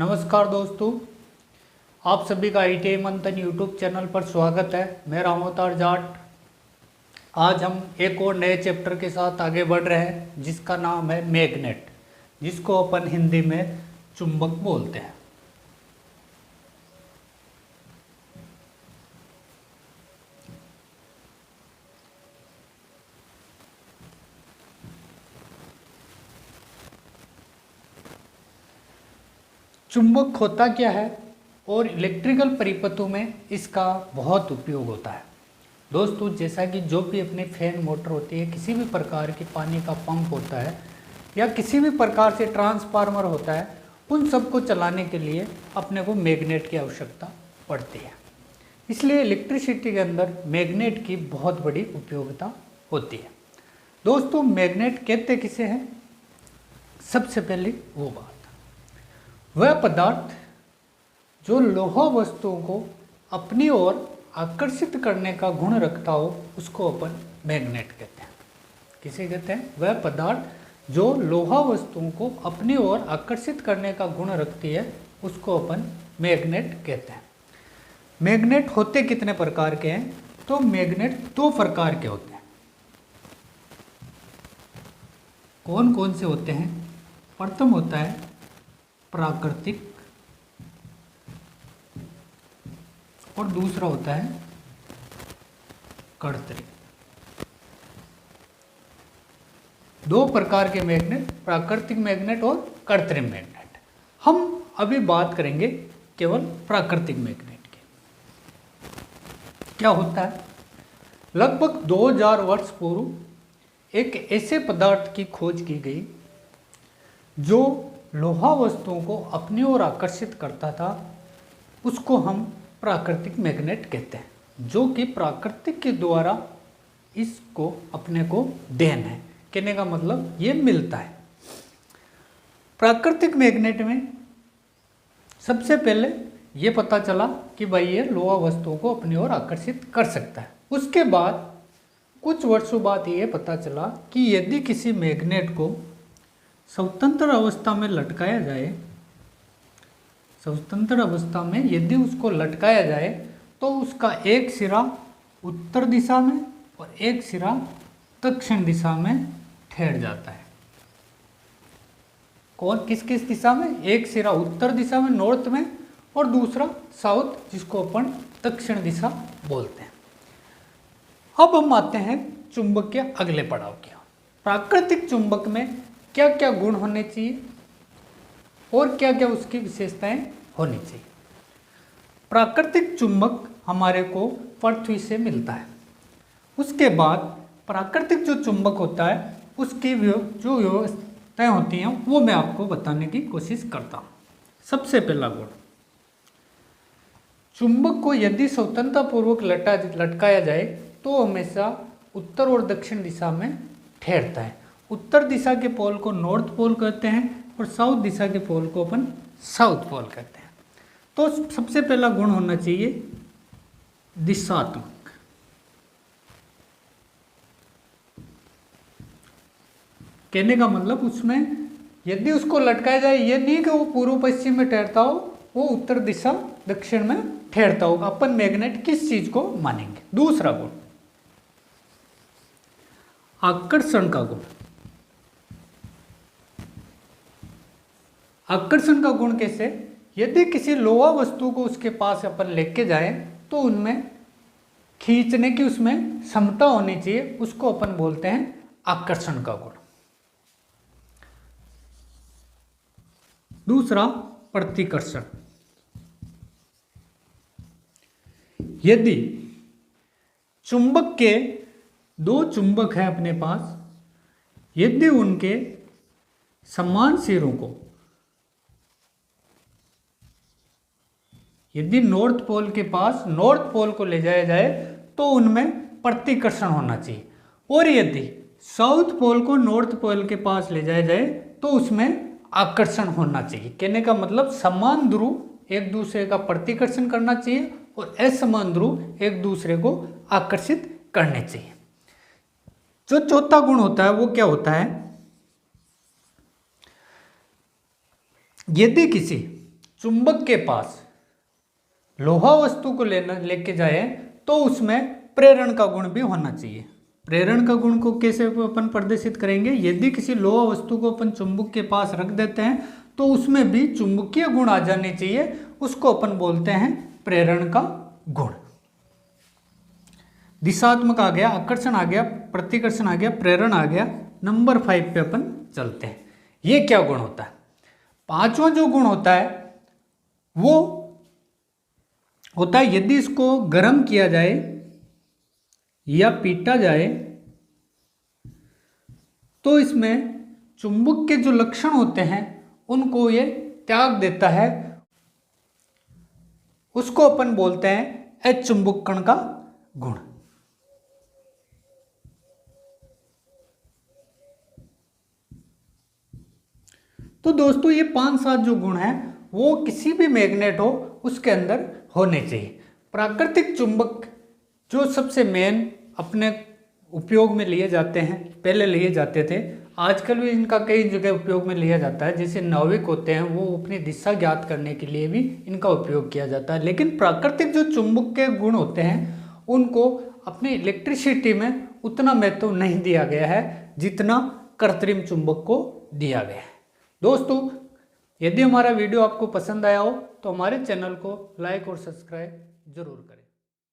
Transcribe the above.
नमस्कार दोस्तों, आप सभी का ITI मंथन यूट्यूब चैनल पर स्वागत है। मैं रामोतार जाट। आज हम एक और नए चैप्टर के साथ आगे बढ़ रहे हैं जिसका नाम है मैग्नेट, जिसको अपन हिंदी में चुंबक बोलते हैं। चुंबक होता क्या है और इलेक्ट्रिकल परिपथों में इसका बहुत उपयोग होता है। दोस्तों, जैसा कि जो भी अपनी फैन मोटर होती है, किसी भी प्रकार की पानी का पंप होता है या किसी भी प्रकार से ट्रांसफार्मर होता है, उन सब को चलाने के लिए अपने को मैग्नेट की आवश्यकता पड़ती है। इसलिए इलेक्ट्रिसिटी के अंदर मैग्नेट की बहुत बड़ी उपयोगिता होती है। दोस्तों, मैग्नेट कहते किसे हैं? सबसे पहले वो बात, वह पदार्थ जो लोहा वस्तुओं को अपनी ओर आकर्षित करने का गुण रखता हो, उसको अपन मैग्नेट कहते हैं। किसे कहते हैं? वह पदार्थ जो लोहा वस्तुओं को अपनी ओर आकर्षित करने का गुण रखती है, उसको अपन मैग्नेट कहते हैं। मैग्नेट होते कितने प्रकार के हैं? तो मैग्नेट दो प्रकार के होते हैं। कौन कौन से होते हैं? प्रथम होता है प्राकृतिक और दूसरा होता है कृत्रिम। दो प्रकार के मैग्नेट, प्राकृतिक मैग्नेट और कृत्रिम मैग्नेट। हम अभी बात करेंगे केवल प्राकृतिक मैग्नेट की। क्या होता है? लगभग 2000 वर्ष पूर्व एक ऐसे पदार्थ की खोज की गई जो लोहा वस्तुओं को अपनी ओर आकर्षित करता था। उसको हम प्राकृतिक मैग्नेट कहते हैं, जो कि प्राकृतिक के द्वारा इसको अपने को देन है। कहने का मतलब ये मिलता है। प्राकृतिक मैग्नेट में सबसे पहले ये पता चला कि भाई ये लोहा वस्तुओं को अपनी ओर आकर्षित कर सकता है। उसके बाद कुछ वर्षों बाद ये पता चला कि यदि किसी मैग्नेट को स्वतंत्र अवस्था में लटकाया जाए, स्वतंत्र अवस्था में यदि उसको लटकाया जाए तो उसका एक सिरा उत्तर दिशा में और एक सिरा दक्षिण दिशा में ठहर जाता है। कौन किस किस दिशा में? एक सिरा उत्तर दिशा में, नॉर्थ में, और दूसरा साउथ, जिसको अपन दक्षिण दिशा बोलते हैं। अब हम आते हैं चुंबक के अगले पड़ाव की। प्राकृतिक चुंबक में क्या क्या गुण होने चाहिए और क्या क्या उसकी विशेषताएं होनी चाहिए। प्राकृतिक चुंबक हमारे को पृथ्वी से मिलता है। उसके बाद प्राकृतिक जो चुंबक होता है उसकी जो व्यवस्थाएं होती हैं वो मैं आपको बताने की कोशिश करता हूँ। सबसे पहला गुण, चुंबक को यदि स्वतंत्रतापूर्वक लटकाया जाए तो हमेशा उत्तर और दक्षिण दिशा में ठहरता है। उत्तर दिशा के पोल को नॉर्थ पोल कहते हैं और साउथ दिशा के पोल को अपन साउथ पोल कहते हैं। तो सबसे पहला गुण होना चाहिए दिशात्मक। कहने का मतलब उसमें यदि उसको लटकाया जाए, ये नहीं कि वो पूर्व पश्चिम में ठहरता हो, वो उत्तर दिशा दक्षिण में ठहरता होगा। अपन मैग्नेट किस चीज को मानेंगे? दूसरा गुण, आकर्षण का गुण। आकर्षण का गुण कैसे? यदि किसी लोहा वस्तु को उसके पास अपन लेके जाए तो उनमें खींचने की उसमें क्षमता होनी चाहिए, उसको अपन बोलते हैं आकर्षण का गुण। दूसरा, प्रतिकर्षण। यदि चुंबक के दो चुंबक हैं अपने पास, यदि उनके समान सिरों को, यदि नॉर्थ पोल के पास नॉर्थ पोल को ले जाया जाए तो उनमें प्रतिकर्षण होना चाहिए, और यदि साउथ पोल को नॉर्थ पोल के पास ले जाया जाए तो उसमें आकर्षण होना चाहिए। कहने का मतलब समान ध्रुव एक दूसरे का प्रतिकर्षण करना चाहिए और असमान ध्रुव एक दूसरे को आकर्षित करने चाहिए। जो चौथा गुण होता है वो क्या होता है? यदि किसी चुंबक के पास लोहा वस्तु को लेके जाए तो उसमें प्रेरण का गुण भी होना चाहिए। प्रेरण का गुण को कैसे अपन प्रदर्शित करेंगे? यदि किसी लोहा वस्तु को अपन चुंबक के पास रख देते हैं तो उसमें भी चुंबकीय गुण आ जाने चाहिए, उसको अपन बोलते हैं प्रेरण का गुण। दिशात्मक आ गया, आकर्षण आ गया, प्रतिकर्षण आ गया, प्रेरण आ गया। नंबर 5 पे अपन चलते हैं। ये क्या गुण होता है? पांचवा जो गुण होता है वो होता है यदि इसको गर्म किया जाए या पीटा जाए तो इसमें चुंबक के जो लक्षण होते हैं उनको ये त्याग देता है, उसको अपन बोलते हैं अचुंबक कण का गुण। तो दोस्तों ये 5-7 जो गुण हैं वो किसी भी मैग्नेट हो उसके अंदर होने चाहिए। प्राकृतिक चुंबक जो सबसे मेन अपने उपयोग में लिए जाते हैं, पहले लिए जाते थे, आजकल भी इनका कई जगह उपयोग में लिया जाता है। जैसे नाविक होते हैं वो अपनी दिशा ज्ञात करने के लिए भी इनका उपयोग किया जाता है। लेकिन प्राकृतिक जो चुंबक के गुण होते हैं उनको अपनी इलेक्ट्रिसिटी में उतना महत्व नहीं दिया गया है जितना कृत्रिम चुंबक को दिया गया है। दोस्तों यदि हमारा वीडियो आपको पसंद आया हो तो हमारे चैनल को लाइक और सब्सक्राइब जरूर करें।